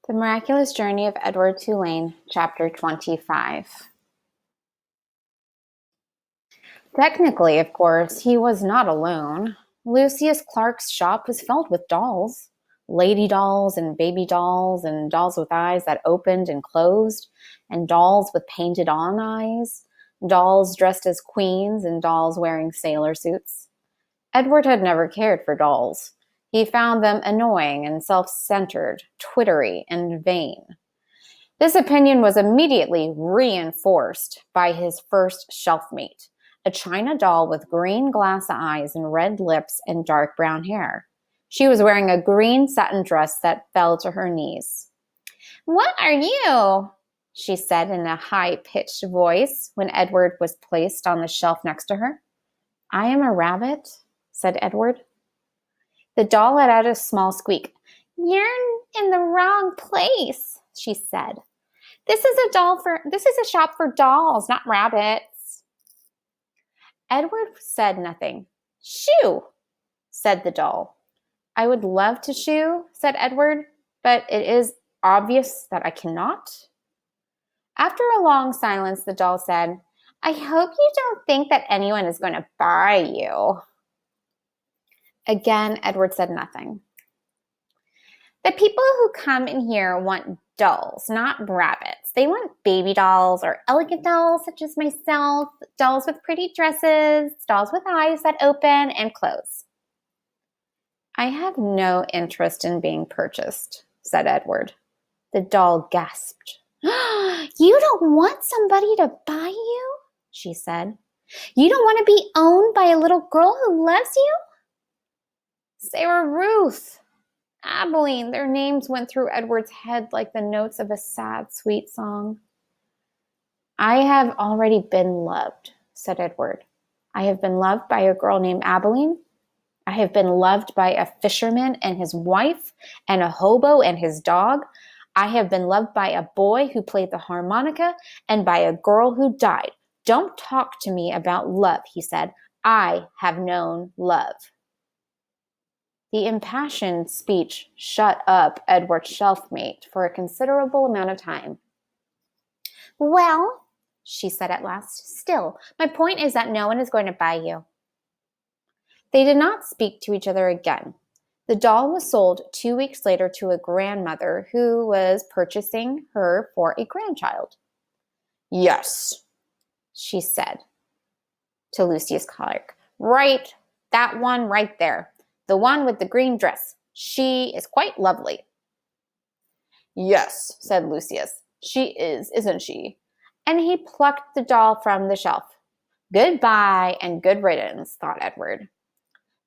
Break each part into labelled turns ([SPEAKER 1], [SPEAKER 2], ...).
[SPEAKER 1] The Miraculous Journey of Edward Tulane, Chapter 25. Technically, of course, he was not alone. Lucius Clark's shop was filled with dolls. Lady dolls and baby dolls and dolls with eyes that opened and closed, and dolls with painted on eyes, dolls dressed as queens and dolls wearing sailor suits. Edward had never cared for dolls. He found them annoying and self-centered, twittery, and vain. This opinion was immediately reinforced by his first shelfmate, a china doll with green glass eyes and red lips and dark brown hair. She was wearing a green satin dress that fell to her knees. "What are you?" she said in a high-pitched voice when Edward was placed on the shelf next to her. "I am a rabbit," said Edward. The doll let out a small squeak. "You're in the wrong place," she said. This is a shop for dolls, not rabbits." Edward said nothing. "Shoo," said the doll. "I would love to shoo," said Edward, "but it is obvious that I cannot." After a long silence, the doll said, "I hope you don't think that anyone is going to buy you." Again, Edward said nothing. "The people who come in here want dolls, not rabbits. They want baby dolls or elegant dolls such as myself, dolls with pretty dresses, dolls with eyes that open and close." "I have no interest in being purchased," said Edward. The doll gasped. "You don't want somebody to buy you?" she said. "You don't want to be owned by a little girl who loves you?" Sarah Ruth, Abilene, their names went through Edward's head like the notes of a sad, sweet song. "I have already been loved," said Edward. "I have been loved by a girl named Abilene. I have been loved by a fisherman and his wife, and a hobo and his dog. I have been loved by a boy who played the harmonica and by a girl who died. Don't talk to me about love," he said. "I have known love." The impassioned speech shut up Edward's shelfmate for a considerable amount of time. "Well," she said at last, "still, my point is that no one is going to buy you." They did not speak to each other again. The doll was sold 2 weeks later to a grandmother who was purchasing her for a grandchild. "Yes," she said to Lucius Clark. "Right, that one right there. The one with the green dress. She is quite lovely." "Yes," said Lucius. "She is, isn't she?" And he plucked the doll from the shelf. Goodbye and good riddance, thought Edward.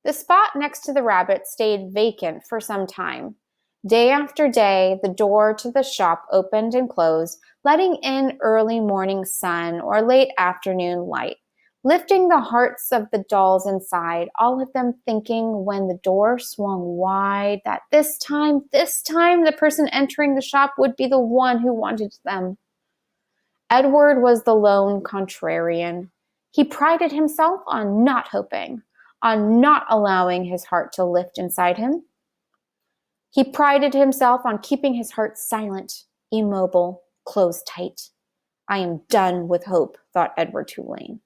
[SPEAKER 1] The spot next to the rabbit stayed vacant for some time. Day after day, the door to the shop opened and closed, letting in early morning sun or late afternoon light, lifting the hearts of the dolls inside, all of them thinking when the door swung wide that this time, the person entering the shop would be the one who wanted them. Edward was the lone contrarian. He prided himself on not hoping, on not allowing his heart to lift inside him. He prided himself on keeping his heart silent, immobile, closed tight. "I am done with hope," thought Edward Tulane.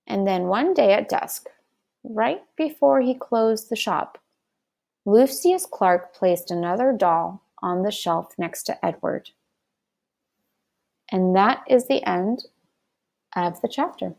[SPEAKER 1] And then one day at dusk, right before he closed the shop, Lucius Clark placed another doll on the shelf next to Edward. And that is the end of the chapter.